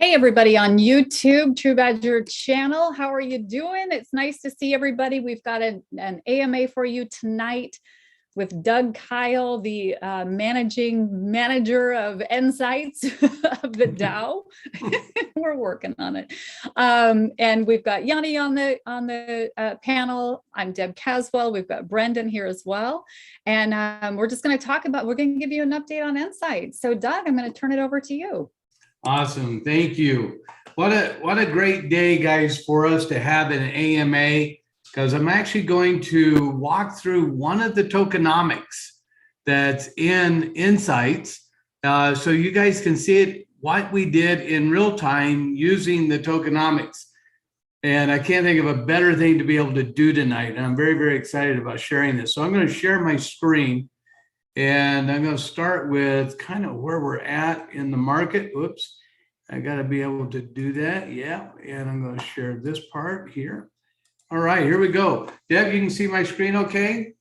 Hey, everybody on YouTube, True Badger channel. How are you doing? It's nice to see everybody. We've got an AMA for you tonight with Doug Kyle, the managing manager of nSights of the Dow. We're working on it. And we've got Yanni on the panel. I'm Deb Caswell. We've got Brendan here as well. And we're just going to we're going to give you an update on nSights. So Doug, I'm going to turn it over to you. Awesome. Thank you. What a great day, guys, for us to have an AMA, because I'm actually going to walk through one of the tokenomics that's in nSights, so you guys can see it, what we did in real time using the tokenomics. And I can't think of a better thing to be able to do tonight. And I'm very, very excited about sharing this. So I'm going to share my screen. And I'm going to start with kind of where we're at in the market. Oops, I got to be able to do that. Yeah, and I'm going to share this part here. All right, here we go. Deb, you can see my screen okay?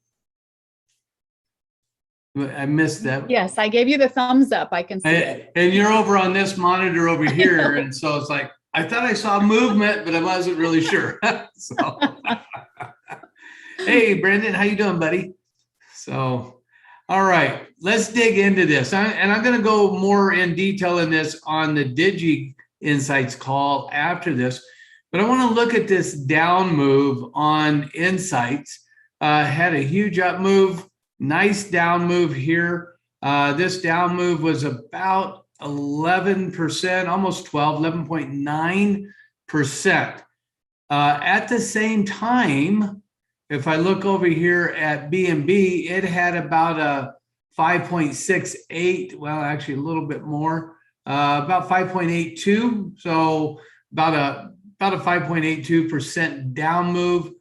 I missed that. Yes, I gave you the thumbs up. I can see it. And you're over on this monitor over here. And so it's like, I thought I saw movement, but I wasn't really sure. So, hey, Brendan, how you doing, buddy? So, all right, let's dig into this. And I'm going to go more in detail in this on the Digi Insights call after this. But I want to look at this down move on nSights. Had a huge up move, nice down move here. This down move was about 11%, almost 12, 11.9%. At the same time, if I look over here at BNB, it had about a 5.68, well, actually a little bit more, about 5.82. So about a 5.82% down move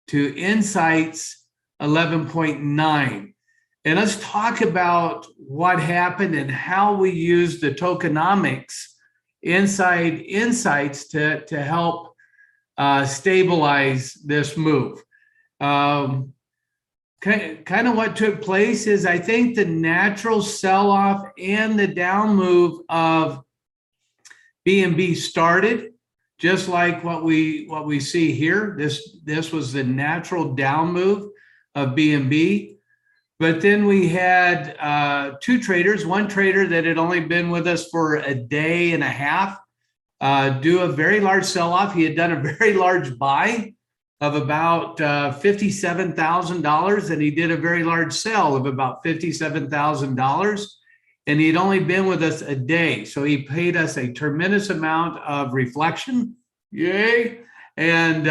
to nSights 11.9. And let's talk about what happened and how we use the tokenomics inside nSights to help stabilize this move. Kind of what took place is, I think the natural sell-off and the down move of BNB started just like what we see here. This was the natural down move of BNB. But then we had two traders, one trader that had only been with us for a day and a half, do a very large sell-off. He had done a very large buy of about $57,000, and he did a very large sell of about $57,000, and he'd only been with us a day. So he paid us a tremendous amount of reflection, yay, and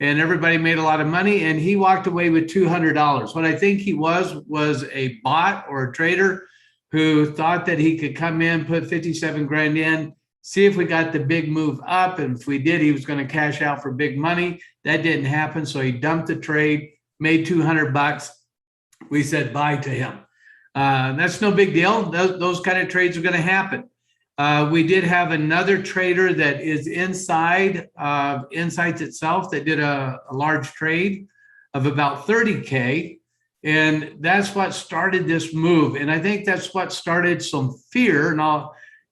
everybody made a lot of money, and he walked away with $200. What I think he was a bot or a trader who thought that he could come in, put 57 grand in, see if we got the big move up, and if we did, he was going to cash out for big money. That didn't happen, so he dumped the trade, made $200. We said bye to him. That's no big deal. Those kind of trades are going to happen. We did have another trader that is inside nSights itself that did a large trade of about 30K, and that's what started this move. And I think that's what started some fear. And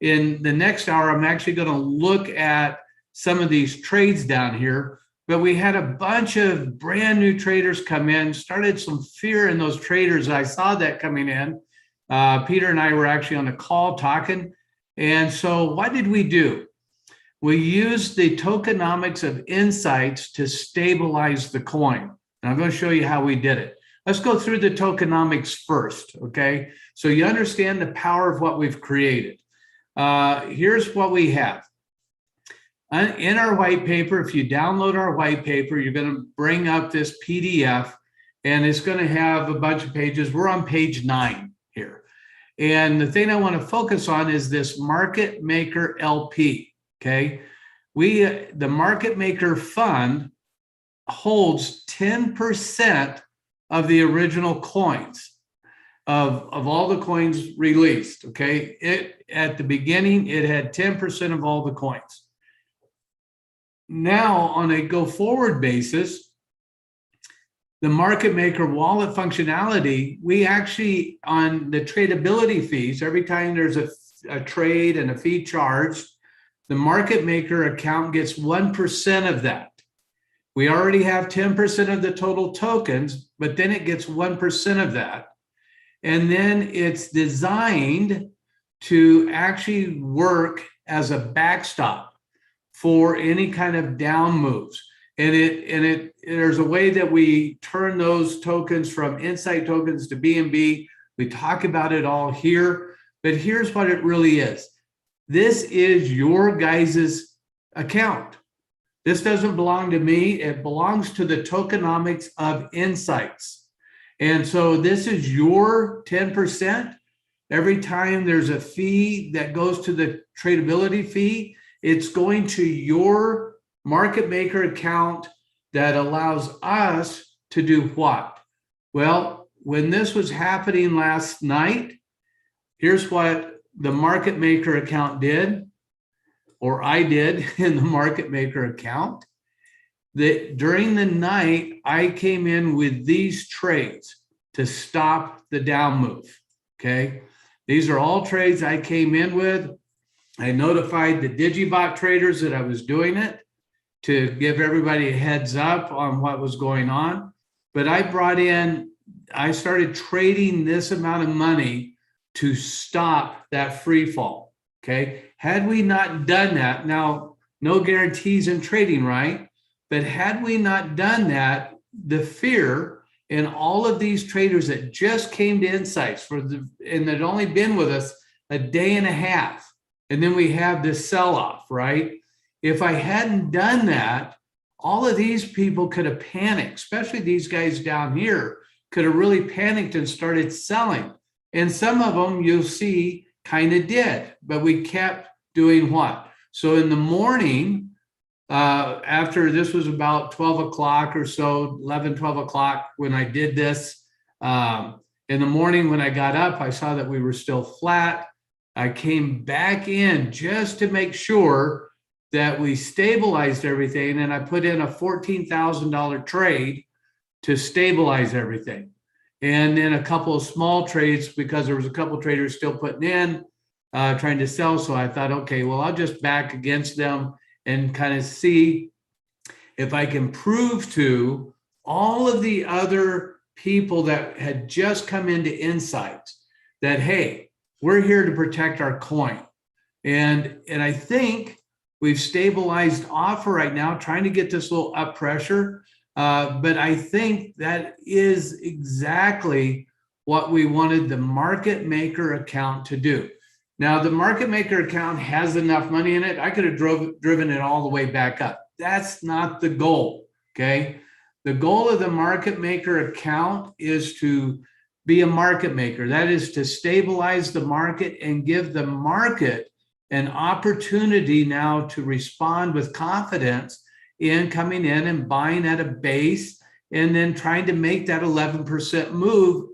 in the next hour, I'm actually going to look at some of these trades down here. But we had a bunch of brand new traders come in, started some fear in those traders. I saw that coming in. Peter and I were actually on a call talking. And so what did we do? We used the tokenomics of nSights to stabilize the coin. And I'm going to show you how we did it. Let's go through the tokenomics first, okay? So you understand the power of what we've created. Here's what we have. In our white paper, if you download our white paper, you're going to bring up this PDF, and it's going to have a bunch of pages. We're on page 9 here. And the thing I want to focus on is this market maker LP, okay? The market maker fund holds 10% of the original coins of all the coins released, okay? At the beginning, it had 10% of all the coins. Now, on a go-forward basis, the market maker wallet functionality, we actually, on the tradability fees, every time there's a trade and a fee charged, the market maker account gets 1% of that. We already have 10% of the total tokens, but then it gets 1% of that. And then it's designed to actually work as a backstop for any kind of down moves. And there's a way that we turn those tokens from nSight tokens to BNB. We talk about it all here, but here's what it really is. This is your guys's account. This doesn't belong to me. It belongs to the tokenomics of nSights. And so this is your 10%. Every time there's a fee that goes to the tradability fee, it's going to your market maker account that allows us to do what? Well, when this was happening last night, here's what the market maker account did, or I did in the market maker account. That during the night, I came in with these trades to stop the down move, okay? These are all trades I came in with. I notified the Digibot traders that I was doing it to give everybody a heads up on what was going on. But I started trading this amount of money to stop that free fall, okay? Had we not done that, now, no guarantees in trading, right? But had we not done that, the fear in all of these traders that just came to nSights and that only been with us a day and a half, and then we have this sell-off, right? If I hadn't done that, all of these people could have panicked, especially these guys down here, could have really panicked and started selling. And some of them you'll see kind of did, but we kept doing what? So in the morning, after this was about 12 o'clock or so, 11, 12 o'clock when I did this, in the morning when I got up, I saw that we were still flat. I came back in just to make sure that we stabilized everything. And I put in a $14,000 trade to stabilize everything. And then a couple of small trades because there was a couple of traders still putting in, trying to sell. So I thought, okay, well, I'll just back against them and kind of see if I can prove to all of the other people that had just come into nSights that, hey, we're here to protect our coin. And I think we've stabilized off for right now, trying to get this little up pressure. But I think that is exactly what we wanted the market maker account to do. Now, the market maker account has enough money in it. I could have driven it all the way back up. That's not the goal, okay? The goal of the market maker account is to be a market maker. That is to stabilize the market and give the market an opportunity now to respond with confidence in coming in and buying at a base and then trying to make that 11% move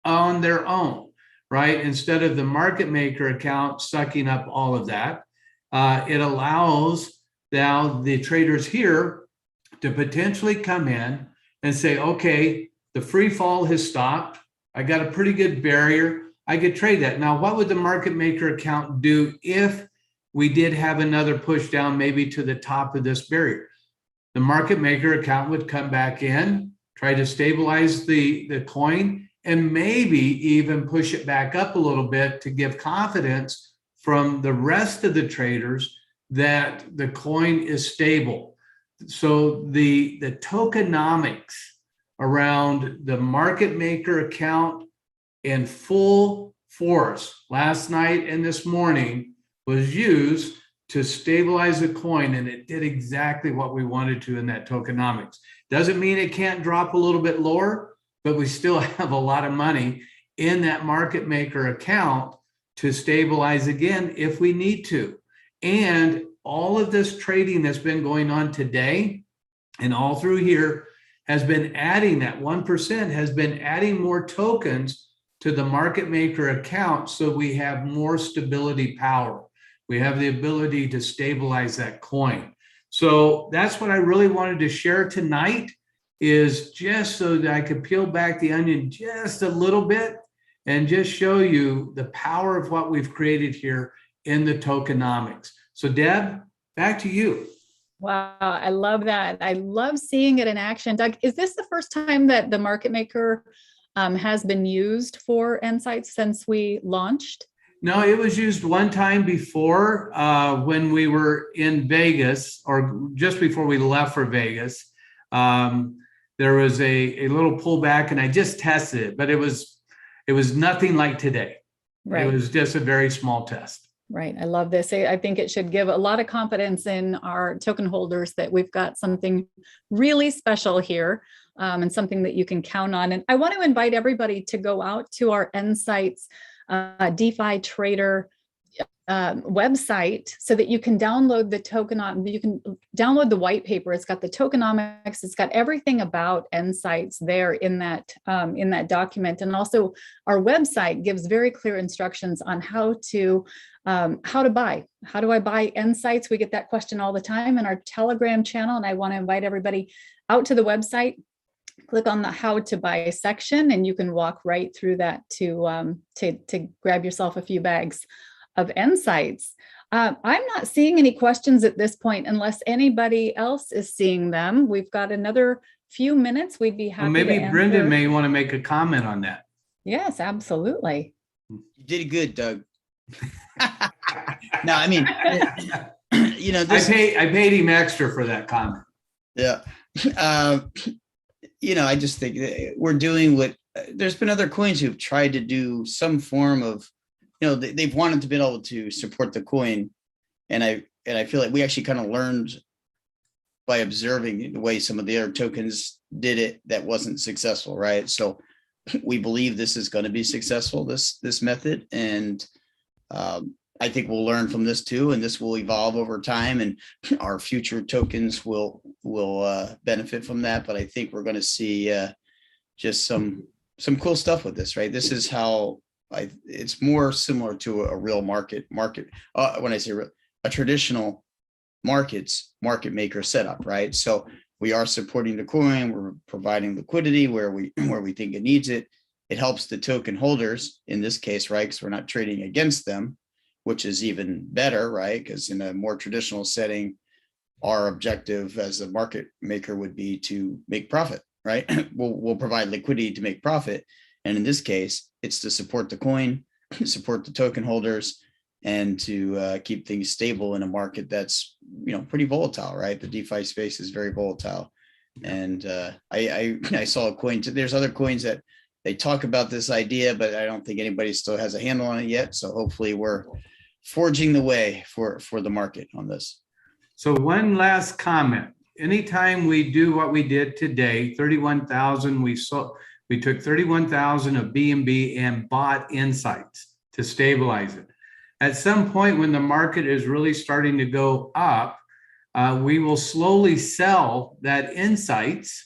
on their own, right? Instead of the market maker account sucking up all of that, it allows now the traders here to potentially come in and say, okay, the free fall has stopped. I got a pretty good barrier. I could trade that. Now, what would the market maker account do if we did have another push down maybe to the top of this barrier? The market maker account would come back in, try to stabilize the coin, and maybe even push it back up a little bit to give confidence from the rest of the traders that the coin is stable. So the tokenomics around the market maker account in full force last night and this morning was used to stabilize the coin, and it did exactly what we wanted to in that tokenomics. Doesn't mean it can't drop a little bit lower, but we still have a lot of money in that market maker account to stabilize again if we need to. And all of this trading that's been going on today and all through here has been adding, that 1% has been adding more tokens to the market maker account, so we have more stability power. We have the ability to stabilize that coin. So that's what I really wanted to share tonight, is just so that I could peel back the onion just a little bit and just show you the power of what we've created here in the tokenomics. So Deb, back to you. Wow, I love that. I love seeing it in action. Doug, is this the first time that the market maker has been used for nSights since we launched? No, it was used one time before when we were in Vegas, or just before we left for Vegas. There was a little pullback, and I just tested it, but it was nothing like today. Right. It was just a very small test. Right. I love this. I think it should give a lot of confidence in our token holders that we've got something really special here, and something that you can count on. And I want to invite everybody to go out to our nSights DeFi trader website so that you can download the you can download the white paper. It's got the tokenomics. It's got everything about nSights there in that document. And also our website gives very clear instructions on how to buy. How do I buy nSights? We get that question all the time in our Telegram channel. And I want to invite everybody out to the website. Click on the how to buy section, and you can walk right through that to grab yourself a few bags of nSights. I'm not seeing any questions at this point unless anybody else is seeing them. We've got another few minutes. We'd be happy Well, maybe to Brendan answer. may want to make a comment on that. Yes, absolutely. You did good, Doug. No, I mean, you know, I paid him extra for that comment. Yeah. You know, I just think we're doing what there's been other coins who've tried to do some form of, you know, they've wanted to be able to support the coin. And I feel like we actually kind of learned by observing the way some of the other tokens did it that wasn't successful, right? So we believe this is going to be successful, this method. And I think we'll learn from this too, and this will evolve over time, and our future tokens will benefit from that. But I think we're going to see just some cool stuff with this, right? This is how it's more similar to a real market. When I say a traditional market maker setup, right? So we are supporting the coin, we're providing liquidity where we think it needs it. It helps the token holders in this case, right? Because we're not trading against them, which is even better, right? Because in a more traditional setting, our objective as a market maker would be to make profit, right? We'll provide liquidity to make profit. And in this case, it's to support the coin, support the token holders, and to keep things stable in a market that's, you know, pretty volatile, right? The DeFi space is very volatile. And I saw a coin, there's other coins that they talk about this idea, but I don't think anybody still has a handle on it yet. So hopefully we're forging the way for the market on this. So one last comment. Anytime we do what we did today, 31,000, we took 31,000 of BNB and bought nSights to stabilize it. At some point when the market is really starting to go up, we will slowly sell that nSights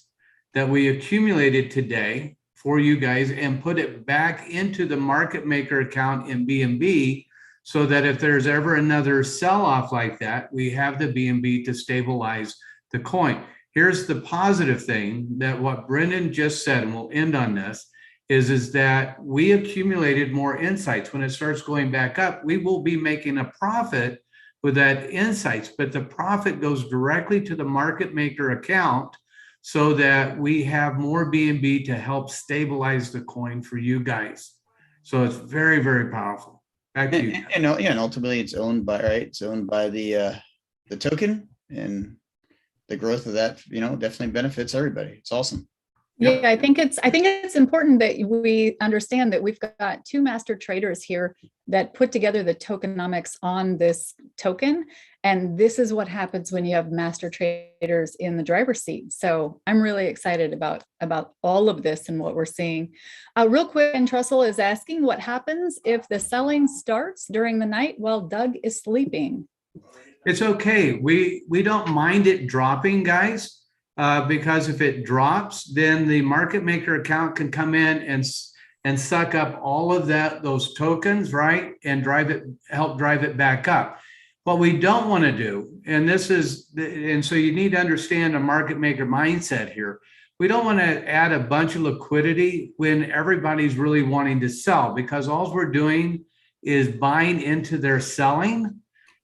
that we accumulated today for you guys and put it back into the market maker account in BNB, so that if there's ever another sell-off like that, we have the BNB to stabilize the coin. Here's the positive thing, that what Brendan just said, and we'll end on this, is that we accumulated more nSights. When it starts going back up, we will be making a profit with that nSights, but the profit goes directly to the market maker account so that we have more BNB to help stabilize the coin for you guys. So it's very, very powerful. Back to you. And ultimately it's owned by, right? It's owned by the token, and the growth of that, you know, definitely benefits everybody. It's awesome. Yeah, I think it's important that we understand that we've got two master traders here that put together the tokenomics on this token. And this is what happens when you have master traders in the driver's seat. So I'm really excited about all of this and what we're seeing. Real quick, and Trussell is asking, what happens if the selling starts during the night while Doug is sleeping? It's okay. We don't mind it dropping, guys. Because if it drops, then the market maker account can come in and suck up all of those tokens, right? And help drive it back up. What we don't want to do, and so you need to understand a market maker mindset here. We don't want to add a bunch of liquidity when everybody's really wanting to sell, because all we're doing is buying into their selling.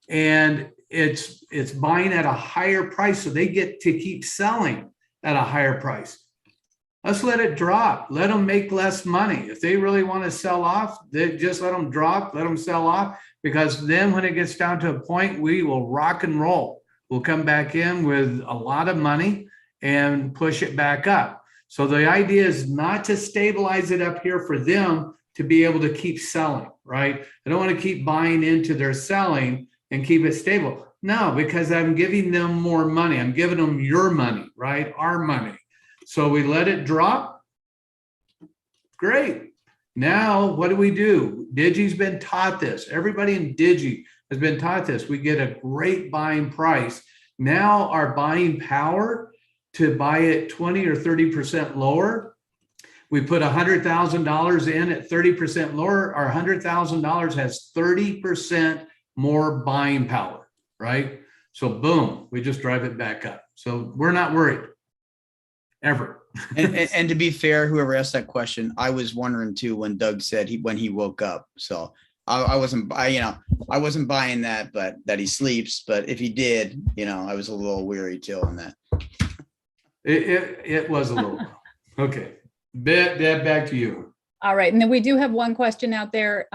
And it's buying at a higher price, so they get to keep selling at a higher price. Let's let it drop. Let them make less money. If they really want to sell off, they just let them drop, let them sell off, because then when it gets down to a point, we will rock and roll. We'll come back in with a lot of money and push it back up. So the idea is not to stabilize it up here for them to be able to keep selling, right? I don't want to keep buying into their selling and keep it stable. No, because I'm giving them more money. I'm giving them your money, right? Our money. So we let it drop. Great. Now, what do? Digi's been taught this. Everybody in Digi has been taught this. We get a great buying price. Now our buying power to buy it 20 or 30% lower. We put $100,000 in at 30% lower. Our $100,000 has 30% more buying power, right? So boom, we just drive it back up. So we're not worried ever. And to be fair, whoever asked that question, I was wondering too when Doug said when he woke up. So I wasn't buying that, but that he sleeps. But if he did, I was a little weary too on that. It was a little. Okay, Deb, back to you. All right. And then we do have one question out there.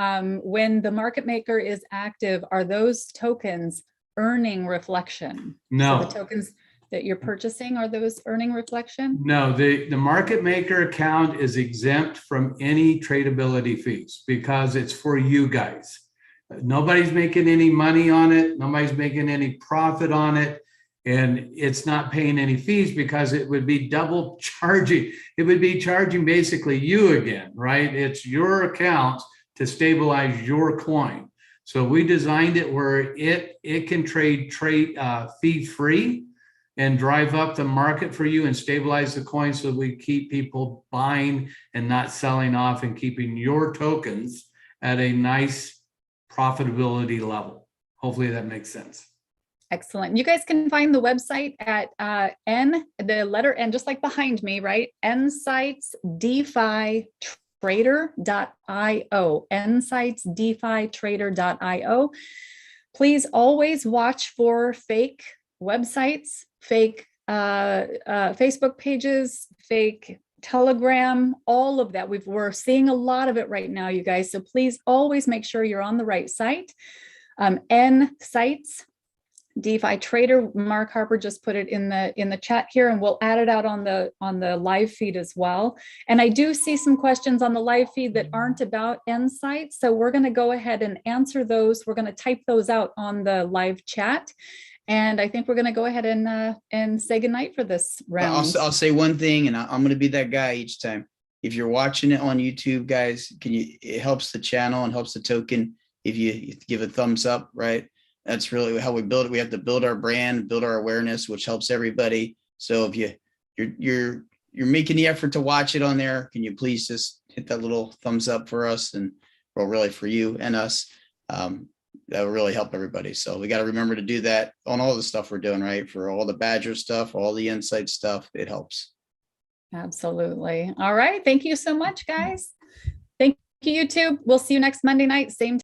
When the market maker is active, are those tokens earning reflection? No. So the tokens that you're purchasing, are those earning reflection? No, the market maker account is exempt from any tradability fees because it's for you guys. Nobody's making any money on it. Nobody's making any profit on it. And it's not paying any fees because it would be double charging. It would be charging basically you again, right? It's your account to stabilize your coin. So we designed it where it can trade fee free and drive up the market for you and stabilize the coin so we keep people buying and not selling off and keeping your tokens at a nice profitability level. Hopefully that makes sense. Excellent. You guys can find the website at the letter N, just like behind me, right? nSights DeFi Trader.io, nSights DeFi Trader.io. Please always watch for fake websites, fake Facebook pages, fake Telegram, all of that. We're seeing a lot of it right now, you guys. So please always make sure you're on the right site. nSights DeFi Trader. Mark Harper just put it in the chat here, and we'll add it out on the live feed as well. And I do see some questions on the live feed that aren't about nSights, so we're going to go ahead and answer those. We're going to type those out on the live chat, and I think we're going to go ahead and say goodnight for this round. I'll say one thing, and I'm going to be that guy each time. If you're watching it on YouTube, guys, it helps the channel and helps the token if you give a thumbs up, right? That's really how we build it. We have to build our brand, build our awareness, which helps everybody. So if you're making the effort to watch it on there, can you please just hit that little thumbs up for us, and well, really for you and us. That will really help everybody. So we got to remember to do that on all the stuff we're doing, right? For all the Badger stuff, all the nSights stuff, it helps. Absolutely. All right. Thank you so much, guys. Thank you, YouTube. We'll see you next Monday night, same time.